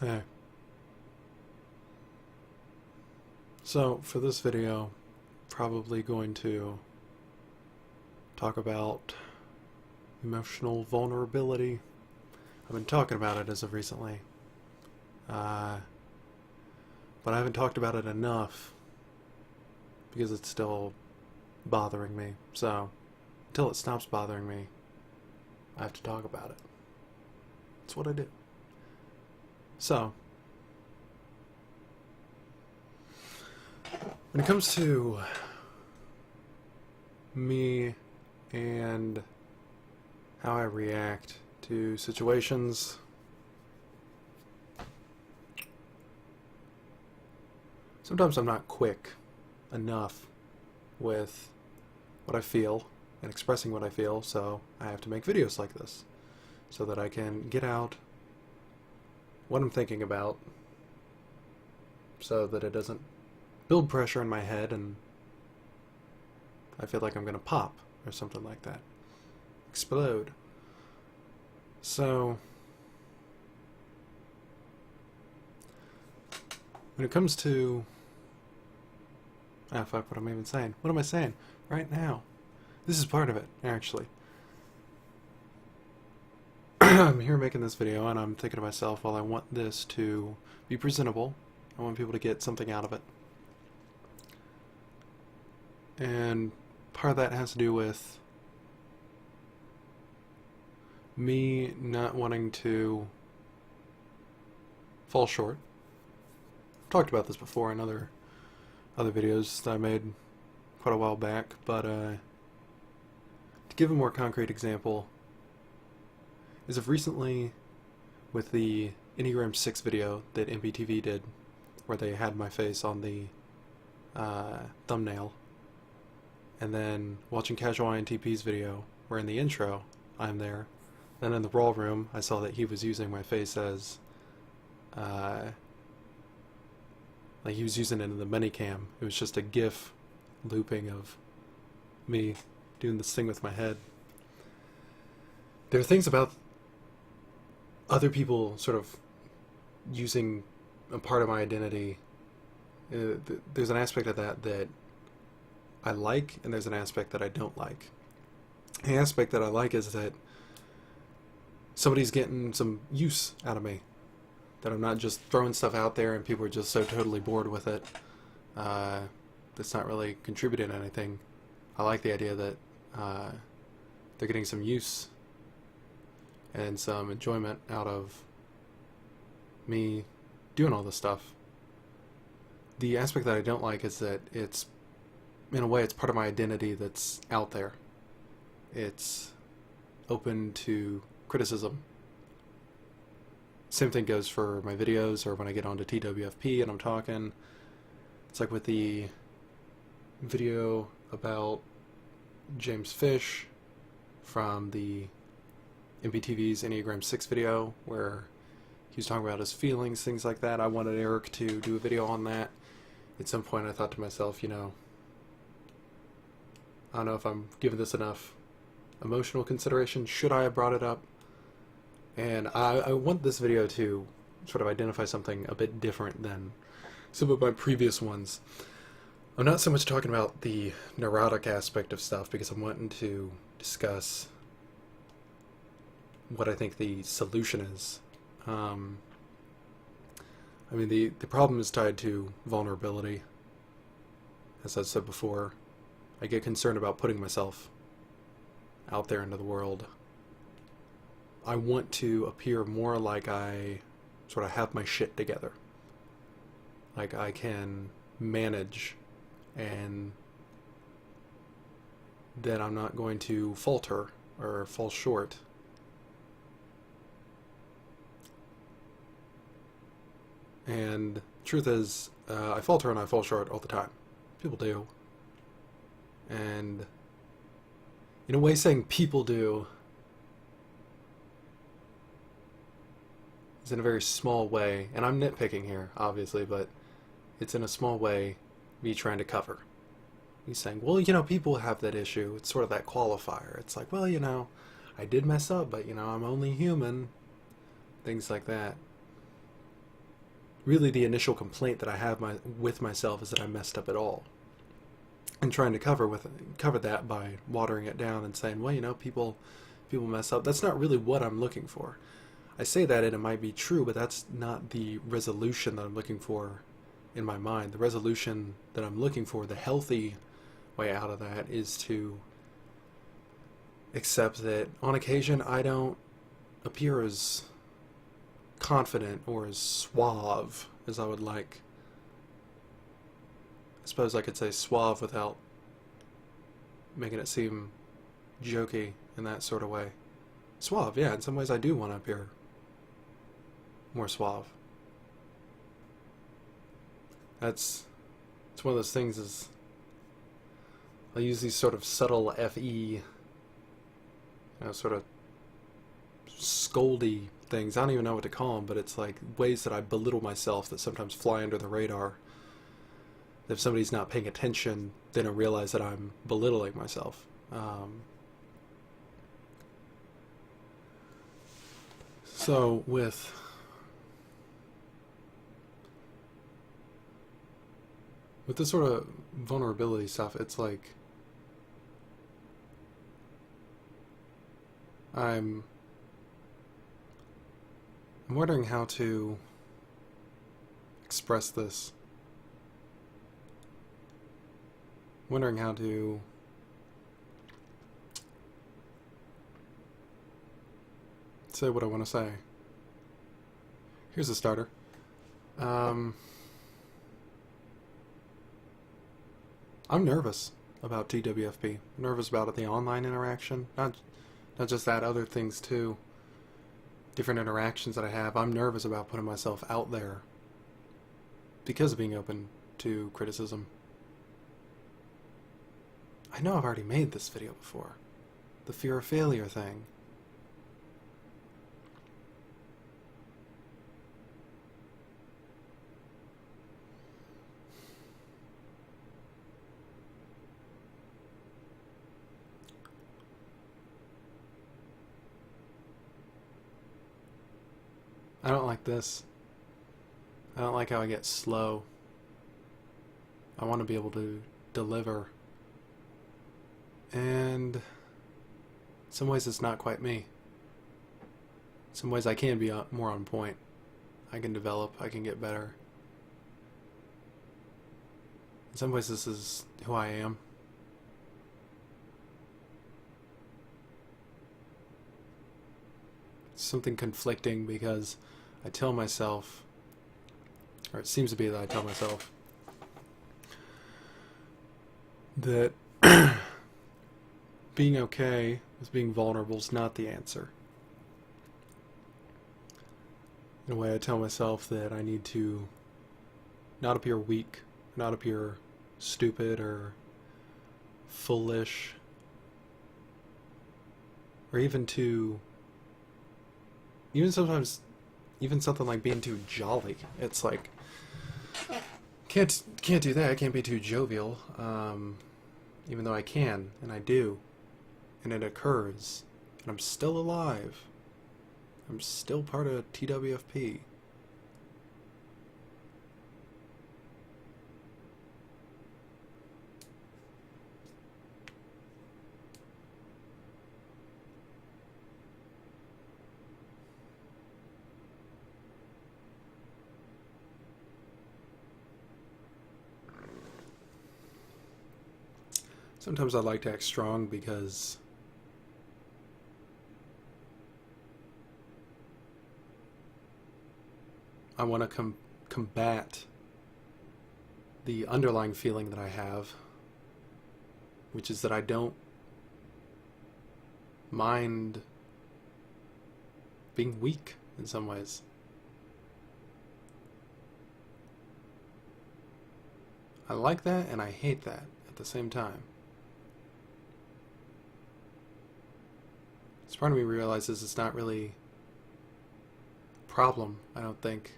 Hey. So for this video, probably going to talk about emotional vulnerability. I've been talking about it as of recently, but I haven't talked about it enough because it's still bothering me. So until it stops bothering me, I have to talk about it. That's what I do. So when it comes to me and how I react to situations, sometimes I'm not quick enough with what I feel and expressing what I feel, so I have to make videos like this so that I can get out what I'm thinking about so that it doesn't build pressure in my head and I feel like I'm going to pop or something like that. Explode. So when it comes to fuck, what am I even saying? What am I saying right now? This is part of it, actually. I'm here making this video and I'm thinking to myself, well, I want this to be presentable. I want people to get something out of it. And part of that has to do with me not wanting to fall short. I've talked about this before in other videos that I made quite a while back, but to give a more concrete example, as of recently with the Enneagram 6 video that MPTV did, where they had my face on the thumbnail, and then watching Casual INTP's video, where in the intro, I'm there. Then in the Raw Room, I saw that he was using my face as, like he was using it in the minicam. It was just a GIF looping of me doing this thing with my head. There are things about other people sort of using a part of my identity. There's an aspect of that that I like, and there's an aspect that I don't like. The aspect that I like is that somebody's getting some use out of me. That I'm not just throwing stuff out there and people are just so totally bored with it. That's not really contributing to anything. I like the idea that they're getting some use and some enjoyment out of me doing all this stuff. The aspect that I don't like is that it's, in a way, it's part of my identity that's out there. It's open to criticism. Same thing goes for my videos or when I get onto TwFP and I'm talking. It's like with the video about James Fish from the MPTV's Enneagram 6 video, where he was talking about his feelings, things like that. I wanted Eric to do a video on that. At some point I thought to myself, you know, I don't know if I'm giving this enough emotional consideration. Should I have brought it up? And I want this video to sort of identify something a bit different than some of my previous ones. I'm not so much talking about the neurotic aspect of stuff because I'm wanting to discuss what I think the solution is. I mean, the problem is tied to vulnerability. As I said before, I get concerned about putting myself out there into the world. I want to appear more like I sort of have my shit together. Like I can manage, and that I'm not going to falter or fall short. And truth is, I falter and I fall short all the time. People do. And in a way, saying people do is in a very small way, and I'm nitpicking here, obviously, but it's in a small way me trying to cover. He's saying, well, you know, people have that issue. It's sort of that qualifier. It's like, well, you know, I did mess up, but, you know, I'm only human. Things like that. really the initial complaint that I have with myself is that I messed up at all. And trying to cover that by watering it down and saying, well, you know, people mess up. That's not really what I'm looking for. I say that and it might be true, but that's not the resolution that I'm looking for in my mind. The resolution that I'm looking for, the healthy way out of that, is to accept that on occasion I don't appear as confident or as suave as I would like. I suppose I could say suave without making it seem jokey in that sort of way. Suave, yeah, in some ways I do want to appear more suave. It's one of those things is I use these sort of subtle FE, sort of scoldy things. I don't even know what to call them, but it's like ways that I belittle myself that sometimes fly under the radar. If somebody's not paying attention, they don't realize that I'm belittling myself. So with this sort of vulnerability stuff, it's like I'm wondering how to express this. Wondering how to say what I want to say. Here's a starter. I'm nervous about TWFP. I'm nervous about the online interaction. Not just that, other things too. Different interactions that I have. I'm nervous about putting myself out there because of being open to criticism. I know I've already made this video before. The fear of failure thing. I don't like this. I don't like how I get slow. I want to be able to deliver. And in some ways it's not quite me. In some ways I can be more on point. I can develop, I can get better. In some ways this is who I am. It's something conflicting because I tell myself, or it seems to be that I tell myself, that being okay with being vulnerable is not the answer. In a way, I tell myself that I need to not appear weak, not appear stupid or foolish, or even sometimes something like being too jolly. It's like, can't do that. I can't be too jovial, even though I can, and I do. And it occurs, and I'm still alive. I'm still part of TWFP. Sometimes I like to act strong because I want to combat the underlying feeling that I have, which is that I don't mind being weak in some ways. I like that and I hate that at the same time. So part of me realizes it's not really a problem, I don't think.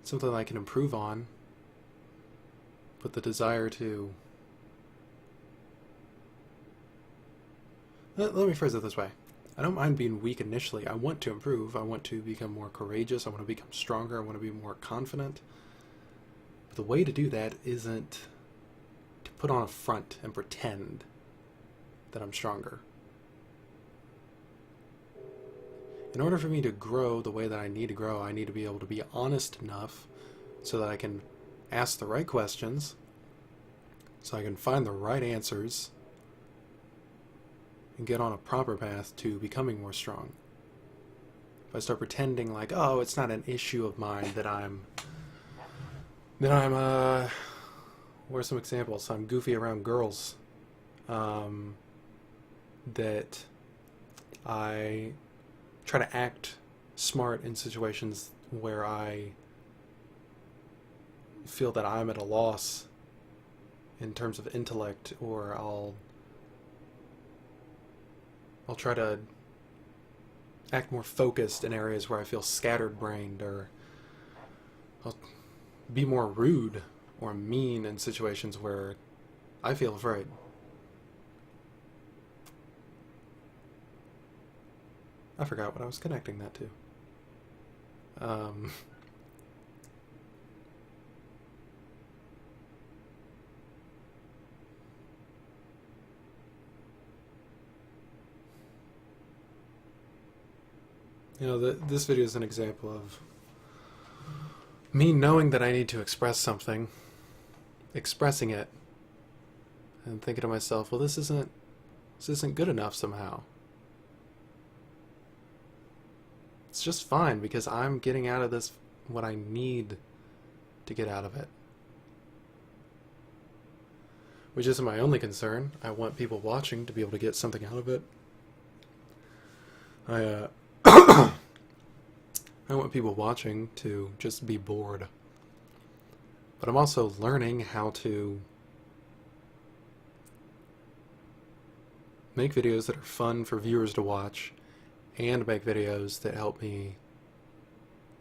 It's something I can improve on, but the desire to... Let me phrase it this way. I don't mind being weak initially. I want to improve. I want to become more courageous. I want to become stronger. I want to be more confident. But the way to do that isn't to put on a front and pretend that I'm stronger. In order for me to grow the way that I need to grow, I need to be able to be honest enough so that I can ask the right questions, so I can find the right answers, and get on a proper path to becoming more strong. If I start pretending like, oh, it's not an issue of mine that I'm what are some examples? I'm goofy around girls, that I try to act smart in situations where I feel that I'm at a loss in terms of intellect, or I'll try to act more focused in areas where I feel scattered-brained, or I'll be more rude or mean in situations where I feel afraid. I forgot what I was connecting that to. This video is an example of me knowing that I need to express something, expressing it, and thinking to myself, well, this isn't good enough somehow. It's just fine because I'm getting out of this what I need to get out of it. Which isn't my only concern. I want people watching to be able to get something out of it. I want people watching to just be bored. But I'm also learning how to make videos that are fun for viewers to watch, and make videos that help me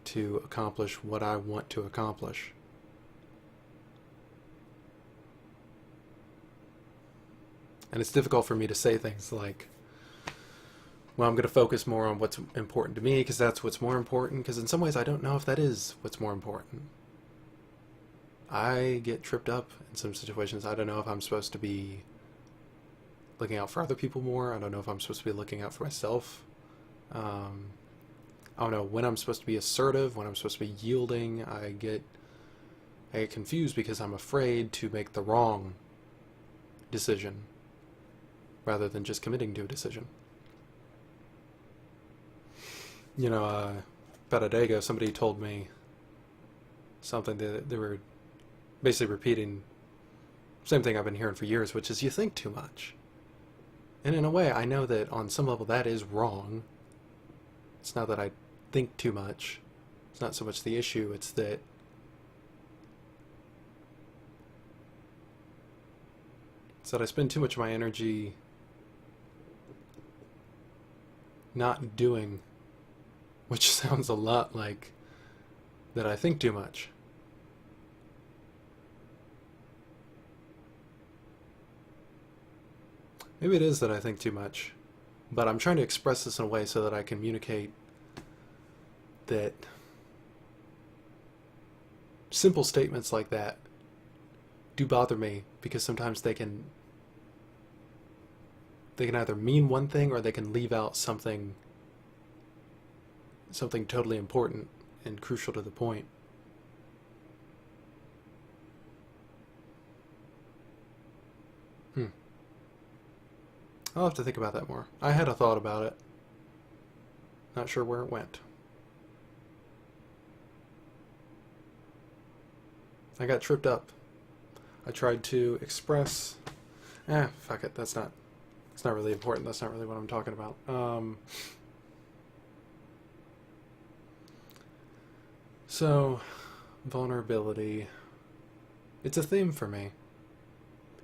to accomplish what I want to accomplish. And it's difficult for me to say things like, well, I'm going to focus more on what's important to me because that's what's more important, because in some ways I don't know if that is what's more important. I get tripped up in some situations. I don't know if I'm supposed to be looking out for other people more. I don't know if I'm supposed to be looking out for myself. I don't know when I'm supposed to be assertive, when I'm supposed to be yielding. I get confused because I'm afraid to make the wrong decision rather than just committing to a decision. About a day ago, somebody told me something that they were basically repeating the same thing I've been hearing for years, which is you think too much. And in a way, I know that on some level that is wrong. It's not that I think too much. It's not so much the issue, it's that I spend too much of my energy not doing, which sounds a lot like that I think too much. Maybe it is that I think too much, but I'm trying to express this in a way so that I communicate that simple statements like that do bother me, because sometimes they can either mean one thing or they can leave out something totally important and crucial to the point. I'll have to think about that more. I had a thought about it. Not sure where it went. I got tripped up. I tried to express... fuck it, it's not really important. That's not really what I'm talking about. So, vulnerability. It's a theme for me.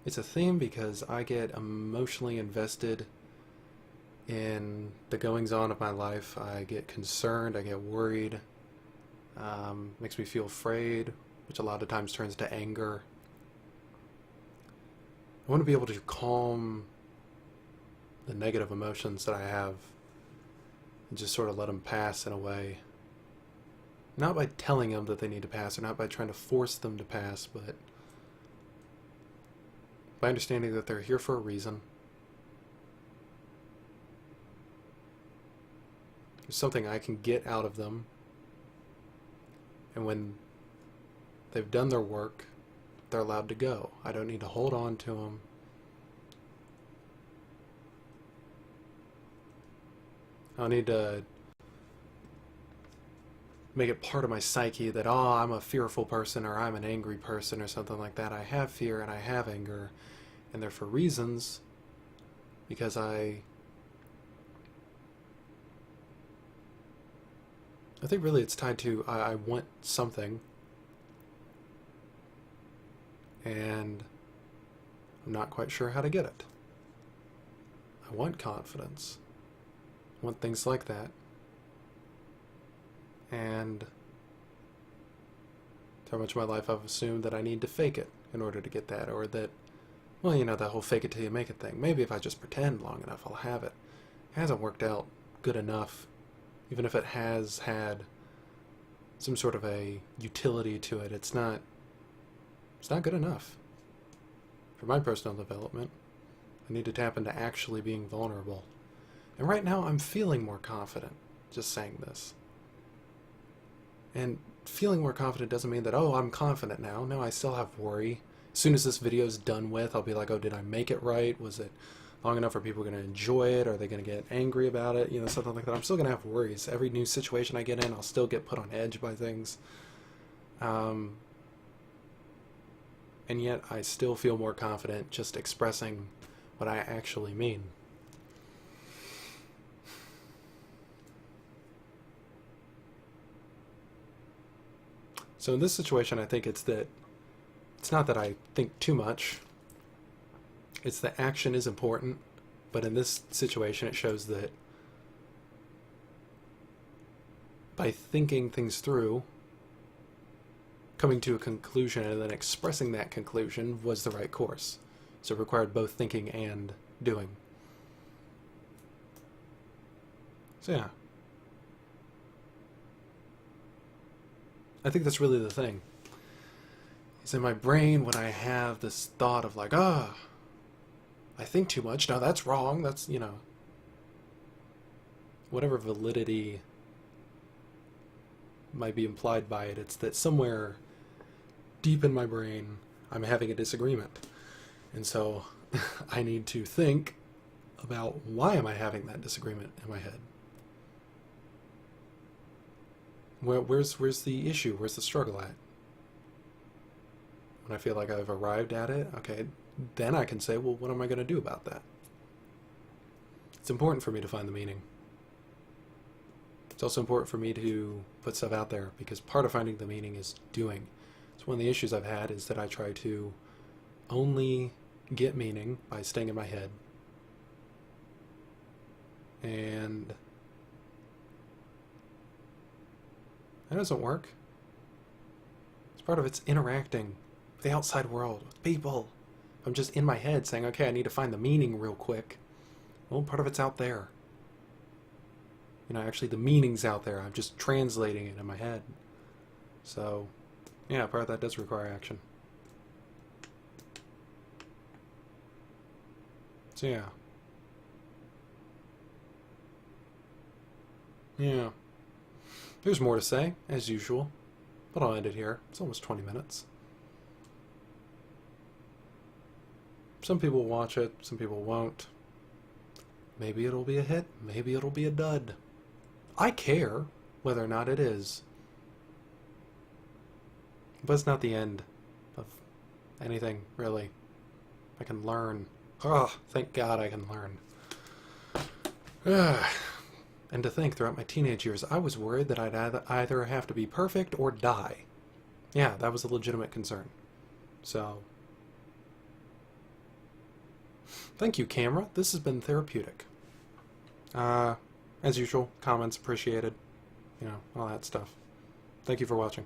It's a theme because I get emotionally invested in the goings-on of my life. I get concerned, I get worried, makes me feel afraid, which a lot of times turns to anger. I want to be able to calm the negative emotions that I have and just sort of let them pass in a way. Not by telling them that they need to pass, or not by trying to force them to pass, but by understanding that they're here for a reason. There's something I can get out of them, and when they've done their work, they're allowed to go. I don't need to hold on to them. I don't need to make it part of my psyche that, oh, I'm a fearful person or I'm an angry person or something like that. I have fear and I have anger, and they're for reasons, because I think really it's tied to I want something, and I'm not quite sure how to get it. I want confidence. I want things like that. And so much of my life I've assumed that I need to fake it in order to get that, or that, well, you know, that whole fake it till you make it thing. Maybe if I just pretend long enough, I'll have it. It hasn't worked out good enough, even if it has had some sort of a utility to it. It's not good enough for my personal development. I need to tap into actually being vulnerable. And right now I'm feeling more confident just saying this. And feeling more confident doesn't mean that, oh, I'm confident now. No, I still have worry. As soon as this video is done with, I'll be like, oh, did I make it right? Was it long enough for people going to enjoy it? Are they going to get angry about it? You know, something like that. I'm still going to have worries. Every new situation I get in, I'll still get put on edge by things. And yet I still feel more confident just expressing what I actually mean. So in this situation, I think it's not that I think too much. It's that action is important, but in this situation, it shows that by thinking things through, coming to a conclusion and then expressing that conclusion was the right course. So it required both thinking and doing. So yeah. I think that's really the thing. It's in my brain when I have this thought of like, I think too much. No, that's wrong. That's, you know, whatever validity might be implied by it, it's that somewhere deep in my brain, I'm having a disagreement. And so I need to think about why am I having that disagreement in my head? Where's the issue? Where's the struggle at? When I feel like I've arrived at it, okay, then I can say, well, what am I going to do about that? It's important for me to find the meaning. It's also important for me to put stuff out there, because part of finding the meaning is doing. So one of the issues I've had is that I try to only get meaning by staying in my head. And that doesn't work. It's part of it's interacting with the outside world, with people. I'm just in my head saying, okay, I need to find the meaning real quick. Well, part of it's out there. You know, actually the meaning's out there. I'm just translating it in my head. So, yeah, part of that does require action. So, yeah. Yeah. There's more to say, as usual, but I'll end it here. It's almost 20 minutes. Some people will watch it, some people won't. Maybe it'll be a hit, maybe it'll be a dud. I care whether or not it is. But it's not the end of anything, really. I can learn. Oh, thank God I can learn. And to think, throughout my teenage years, I was worried that I'd either have to be perfect or die. Yeah, that was a legitimate concern. So, thank you, camera. This has been therapeutic. As usual, comments appreciated. You know, all that stuff. Thank you for watching.